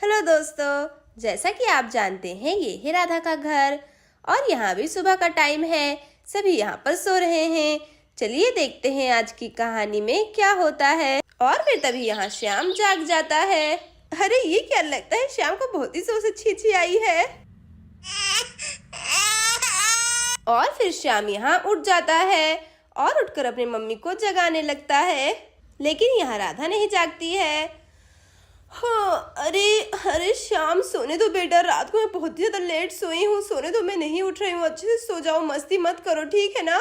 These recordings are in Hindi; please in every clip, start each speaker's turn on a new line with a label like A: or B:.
A: हेलो दोस्तों, जैसा कि आप जानते हैं ये है राधा का घर और यहाँ भी सुबह का टाइम है। सभी यहाँ पर सो रहे हैं। चलिए देखते हैं आज की कहानी में क्या होता है। और फिर तभी यहाँ श्याम जाग जाता है। अरे ये क्या लगता है, श्याम को बहुत ही जोर से छींची आई है। और फिर श्याम यहाँ उठ जाता है और उठकर अपनी मम्मी को जगाने लगता है, लेकिन यहाँ राधा नहीं जागती है। हाँ, अरे श्याम सोने दो बेटा, रात को मैं बहुत ही ज्यादा लेट सोई हूँ, सोने दो, मैं नहीं उठ रही हूँ, अच्छे से सो जाओ, मस्ती मत करो, ठीक है ना।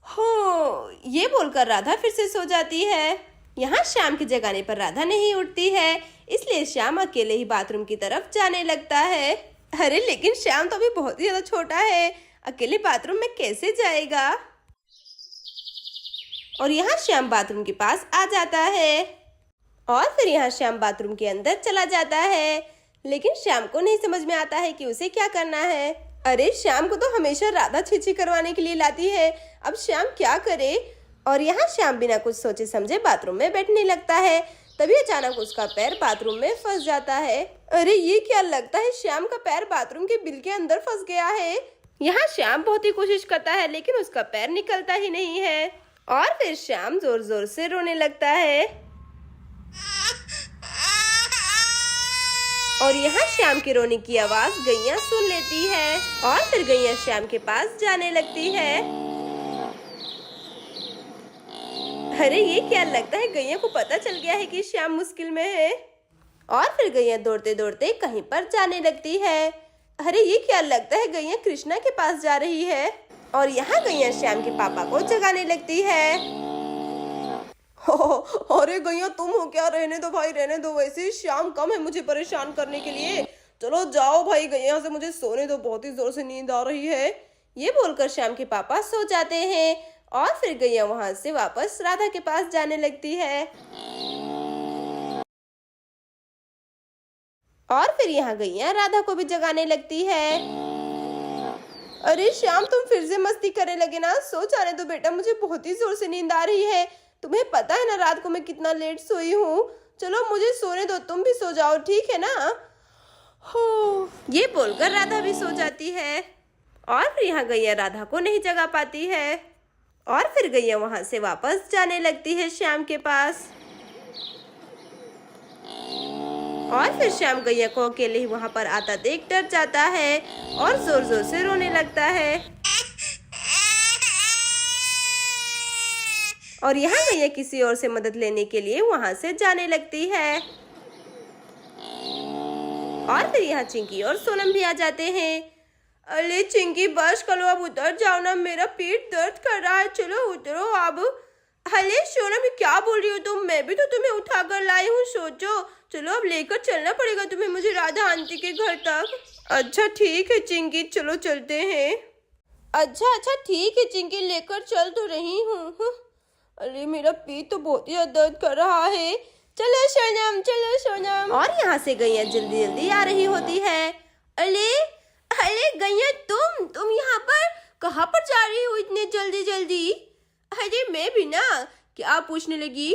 A: हाँ, ये बोलकर राधा फिर से सो जाती है। यहाँ श्याम के जगाने पर राधा नहीं उठती है, इसलिए श्याम अकेले ही बाथरूम की तरफ जाने लगता है। अरे लेकिन श्याम तो अभी बहुत ही ज्यादा छोटा है, अकेले बाथरूम में कैसे जाएगा। और यहाँ श्याम बाथरूम के पास आ जाता है और फिर यहाँ श्याम बाथरूम के अंदर चला जाता है, लेकिन श्याम को नहीं समझ में आता है कि उसे क्या करना है। अरे श्याम को तो हमेशा राधा छींची करवाने के लिए लाती है, अब श्याम क्या करे। और यहाँ श्याम बिना कुछ सोचे समझे बाथरूम में बैठने लगता है। तभी अचानक उसका पैर बाथरूम में फंस जाता है। अरे ये क्या लगता है, श्याम का पैर बाथरूम के बिल के अंदर फंस गया है। यहाँ श्याम बहुत ही कोशिश करता है, लेकिन उसका पैर निकलता ही नहीं है। और फिर श्याम जोर जोर से रोने लगता है। और यहाँ श्याम के रोने की आवाज गैया सुन लेती है और फिर गैया श्याम के पास जाने लगती है। अरे ये क्या लगता है, गैया को पता चल गया है कि श्याम मुश्किल में है। और फिर गैया दौड़ते दौड़ते कहीं पर जाने लगती है। अरे ये क्या लगता है, गैया कृष्णा के पास जा रही है। और यहाँ गैया श्याम के पापा को जगाने लगती है। अरे गैया तुम हो क्या, रहने दो भाई रहने दो, वैसे श्याम कम है मुझे परेशान करने के लिए, चलो जाओ भाई गैया से मुझे सोने दो, बहुत ही जोर से नींद आ रही है। ये बोलकर श्याम के पापा सो जाते हैं और फिर गैया वहां से वापस राधा के पास जाने लगती है। और फिर यहाँ गैया राधा को भी जगाने लगती है। अरे श्याम तुम फिर से मस्ती करने लगे ना, सो जाने दो बेटा, मुझे बहुत ही जोर से नींद आ रही है, तुम्हें पता है ना रात को मैं कितना लेट सोई हूँ, चलो मुझे सोने दो, तुम भी सो जाओ, ठीक है ना। हो, ये बोलकर राधा भी सो जाती है। और फिर यहाँ गैया राधा को नहीं जगा पाती है और फिर गैया वहां से वापस जाने लगती है श्याम के पास। और फिर श्याम गैया को अकेले ही वहां पर आता देख डर जाता है और जोर जोर से रोने लगता है। और यहाँ गैया किसी और से मदद लेने के लिए वहां से जाने लगती है। और फिर यहाँ चिंकी और सोनम भी आ जाते हैं। अरे चिंकी बस करो, अब उतर जाओ ना, मेरा पेट दर्द कर रहा है, चलो उतरो अब। अरे सोनम क्या बोल रही हो तुम, मैं भी तो तुम्हें उठा कर लाई हूँ, सोचो, चलो अब लेकर चलना पड़ेगा तुम्हें मुझे राधा आंटी के घर तक। अच्छा ठीक है चिंकी, चलो चलते हैं। अच्छा ठीक है चिंकी, लेकर चल तो रही हूँ। अरे मेरा पेट तो बहुत ही दर्द कर रहा है, चलो सोनम चलो सोनम। और यहाँ से गैया जल्दी जल्दी आ रही होती है। अरे गैया तुम यहाँ पर कहाँ पर जा रही हो इतने जल्दी जल्दी। अरे मैं भी ना, क्या पूछने लगी।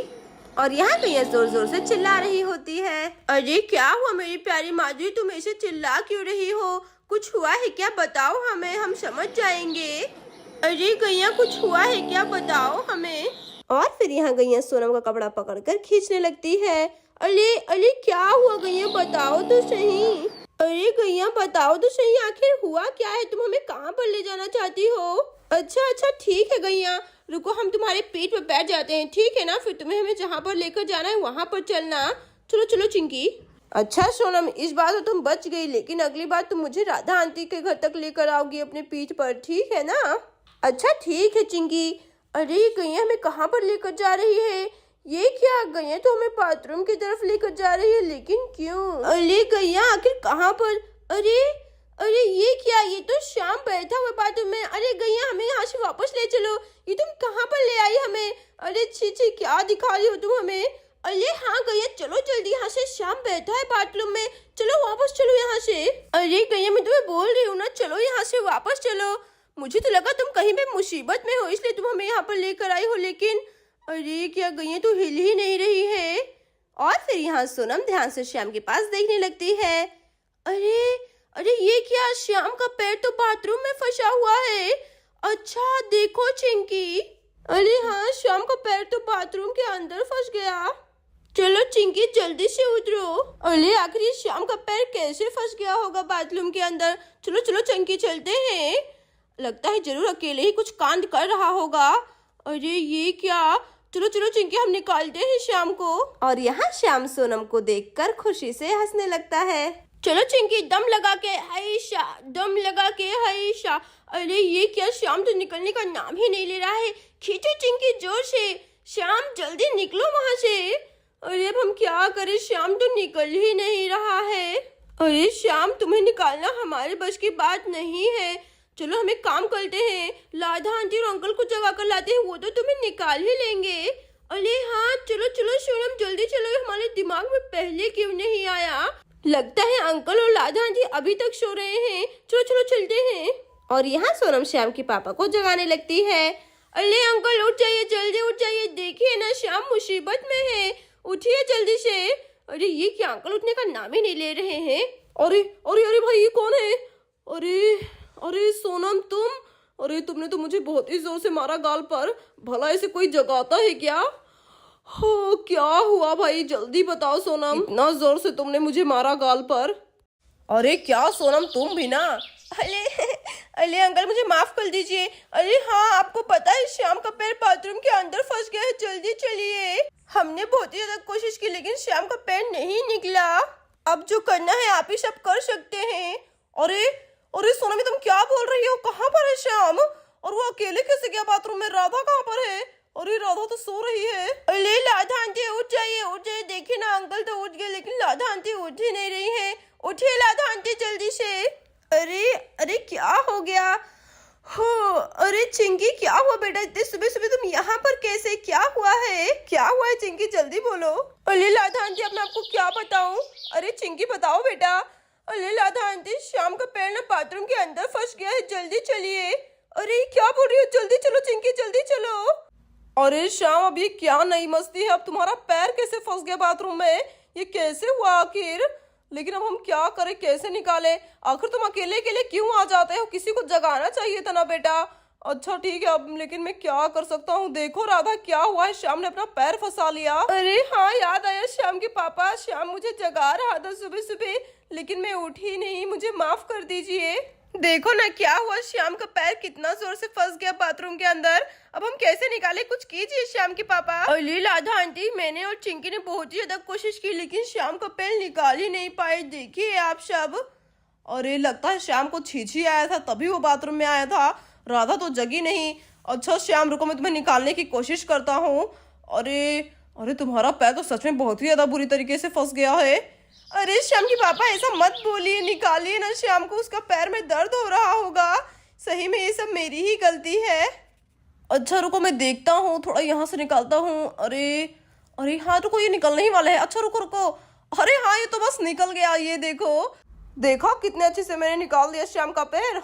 A: और यहाँ गैया जोर जोर से चिल्ला रही होती है। अरे क्या हुआ मेरी प्यारी माधुरी, तुम ऐसे चिल्ला क्यों रही हो, कुछ हुआ है क्या, बताओ हमें, हम समझ जाएंगे। अरे गैया कुछ हुआ है क्या, बताओ हमें। और फिर यहाँ गैया सोनम का कपड़ा पकड़कर खींचने लगती है। अरे क्या हुआ गैया, बताओ तो सही। अरे गैया बताओ तो सही, आखिर हुआ क्या है, तुम हमें कहाँ पर ले जाना चाहती हो। अच्छा ठीक है गैया, रुको हम तुम्हारे पीठ पर बैठ जाते हैं, ठीक है ना, फिर तुम्हें हमें जहाँ पर लेकर जाना है वहाँ पर चलना। चलो चिंकी। अच्छा सोनम, इस बार तो तुम बच गई, लेकिन अगली बार तुम मुझे राधा आंटी के घर तक लेकर आओगी अपने पीठ पर, ठीक है ना। अच्छा ठीक है चिंकी। अरे गैया हमें कहाँ पर लेकर जा रही है, ये क्या, गैया तो हमें बाथरूम की तरफ लेकर जा रही है, लेकिन क्यों। अरे गैया आखिर कहाँ पर। अरे ये क्या, ये तो श्याम बैठा हुआ बाथरूम में। अरे गैया हमें यहाँ से वापस ले चलो, ये तुम कहाँ पर ले आई हमें। अरे छी क्या दिखा रही हो तुम हमें। अरे हाँ गैया चलो जल्दी, यहाँ से श्याम बैठा है बाथरूम में, चलो वापस चलो यहाँ से। अरे गैया मैं तुम्हें बोल रही हूँ ना, चलो यहाँ से वापस चलो, मुझे तो लगा तुम कहीं पे मुसीबत में हो इसलिए तुम हमें यहाँ पर लेकर आई हो, लेकिन अरे क्या गैया तो हिल ही नहीं रही है। और फिर यहाँ सोनम ध्यान से श्याम के पास देखने लगती है। अरे अरे ये क्या, श्याम का पैर तो बाथरूम में फंसा हुआ है। अच्छा देखो चिंकी। अरे हाँ, श्याम का पैर तो बाथरूम के अंदर फंस गया। चलो चिंकी जल्दी से उतरो। अरे आखिर ये श्याम का पैर कैसे फंस गया होगा बाथरूम के अंदर। चलो चलो चिंकी चलते हैं। लगता है जरूर अकेले ही कुछ कांड कर रहा होगा। अरे ये क्या, चलो चलो चिंकी हम निकालते हैं श्याम को। और यहाँ श्याम सोनम को देखकर खुशी से हंसने लगता है। चलो चिंकी दम लगा के हाइशा, दम लगा के हाइशा। अरे ये क्या, श्याम तो निकलने का नाम ही नहीं ले रहा है। खींचो चिंकी जोर से। श्याम जल्दी निकलो वहां से। अरे अब हम क्या करें, श्याम तो निकल ही नहीं रहा है। अरे श्याम तुम्हें निकालना हमारे बस की बात नहीं है। चलो हम एक काम करते हैं, राधा आंटी और अंकल को जगा कर लाते हैं, वो तो तुम्हें निकाल ही लेंगे। अरे हाँ चलो चलो सोनम जल्दी चलो, हमारे दिमाग में पहले क्यों नहीं आया। लगता है अंकल और राधा आंटी अभी तक सो रहे हैं। चलो चलो चलते हैं। और यहाँ सोनम श्याम के पापा को जगाने लगती है। अरे अंकल उठ जाइए, जल्दी उठ जाइए, देखिए ना श्याम मुसीबत में है, उठिए जल्दी से। अरे ये क्या, अंकल उठने का नाम ही नहीं ले रहे हैं। अरे अरे अरे भाई ये कौन है। अरे अरे सोनम तुम, अरे तुमने तो मुझे बहुत ही जोर से मारा गाल पर, भला ऐसे कोई जगाता है क्या। हो क्या हुआ भाई, जल्दी बताओ सोनम, इतना जोर से तुमने मुझे मारा गाल पर। अरे क्या सोनम तुम भी ना। अरे अरे अंकल मुझे माफ कर दीजिए। अरे हाँ आपको पता है श्याम का पैर बाथरूम के अंदर फंस गया है, जल्दी चलिए। हमने बहुत ही ज्यादा कोशिश की लेकिन श्याम का पैर नहीं निकला। अब जो करना है आप ही सब कर सकते हैं। अरे अरे सोनम तुम क्या बोल रही हो, कहाँ पर है श्याम, और वो अकेले कैसे गया बाथरूम में, राधा कहाँ पर है। अरे राधा तो सो रही है। अरे राधा आंटी उठ जाइए, देखिए ना अंकल तो उठ गए लेकिन राधा आंटी उठ ही नहीं रही है। उठिए राधा आंटी जल्दी से। अरे अरे क्या हो गया हो। अरे चिंकी क्या हुआ बेटा, इतने सुबह सुबह तुम यहाँ पर कैसे, क्या हुआ है, क्या हुआ है चिंकी जल्दी बोलो। अरे राधा आंटी अब मैं आपको क्या बताऊँ। अरे चिंकी बताओ बेटा। अरे राधा आंटी श्याम का पैर ना बाथरूम के अंदर फंस गया है, जल्दी चलिए। अरे क्या बोल रही हो, जल्दी चलो चिंकी जल्दी चलो। अरे श्याम अब ये क्या नई मस्ती है, अब तुम्हारा पैर कैसे फंस गया बाथरूम में, ये कैसे हुआ आखिर। लेकिन अब हम क्या करें, कैसे निकाले, आखिर तुम अकेले अकेले क्यों आ जाते हो, किसी को जगाना चाहिए था ना बेटा। अच्छा ठीक है अब, लेकिन मैं क्या कर सकता हूँ। देखो राधा क्या हुआ है, श्याम ने अपना पैर फंसा लिया। अरे हाँ याद आया श्याम के पापा, श्याम मुझे जगा रहा था सुबह सुबह लेकिन मैं उठी नहीं, मुझे माफ कर दीजिए। देखो ना क्या हुआ, श्याम का पैर कितना जोर से फंस गया बाथरूम के अंदर। अब हम कैसे निकाले, कुछ कीजिए श्याम के पापा। अरे राधा आंटी मैंने और चिंकी ने बहुत ही ज्यादा कोशिश की लेकिन श्याम का पैर निकाल ही नहीं पाए, देखिए आप सब। अरे लगता है श्याम को छींची आया था तभी वो बाथरूम में आया था, राधा तो जगी नहीं। अच्छा श्याम रुको मैं तुम्हें निकालने की कोशिश करता हूँ। अरे अरे तुम्हारा पैर तो सच में बहुत ही ज्यादा बुरी तरीके से फंस गया है। अरे श्याम की पापा ऐसा मत बोलिए, निकालिए ना श्याम को, उसका पैर में दर्द हो रहा होगा। सही में ये सब मेरी ही गलती है। अच्छा रुको मैं देखता हूँ, थोड़ा यहाँ से निकालता हूँ। अरे अरे हाँ रुको ये निकलने ही वाला है। अच्छा रुको रुको, अरे हाँ ये तो बस निकल गया, ये देखो देखो कितने अच्छे से मैंने निकाल दिया श्याम का पैर।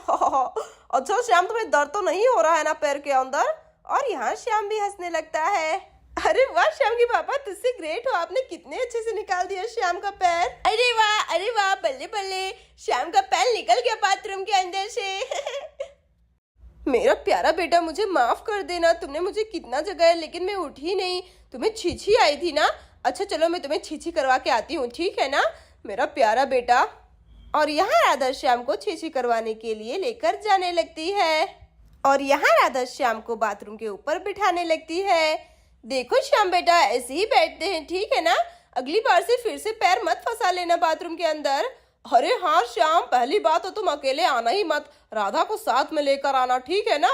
A: अच्छा श्याम तुम्हें दर्द तो नहीं हो रहा है ना पैर के अंदर। और यहाँ श्याम भी हंसने लगता है। अरे वाह श्याम की पापा तुझसे ग्रेट हो, आपने कितने अच्छे से निकाल दिया श्याम का पैर। अरे वाह बल्ले बल्ले, श्याम का पैर निकल गया बाथरूम के अंदर से। मेरा प्यारा बेटा मुझे माफ कर देना, तुमने मुझे कितना जगाया लेकिन मैं उठी नहीं, तुम्हें छींची आई थी ना। अच्छा चलो मैं तुम्हें छींची करवा के आती हूँ, ठीक है ना मेरा प्यारा बेटा। और यहाँ राधा श्याम को छींची करवाने के लिए लेकर जाने लगती है। और यहाँ राधा श्याम को बाथरूम के ऊपर बिठाने लगती है। देखो श्याम बेटा ऐसे ही बैठते हैं, ठीक है ना, अगली बार से फिर से पैर मत फंसा लेना बाथरूम के अंदर। अरे हाँ श्याम पहली बात तो तुम अकेले आना ही मत, राधा को साथ में लेकर आना, ठीक है ना।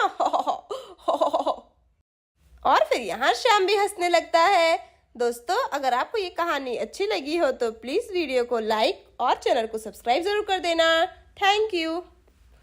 A: और फिर यहाँ श्याम भी हंसने लगता है। दोस्तों अगर आपको ये कहानी अच्छी लगी हो तो प्लीज वीडियो को लाइक और चैनल को सब्सक्राइब जरूर कर देना। Thank you.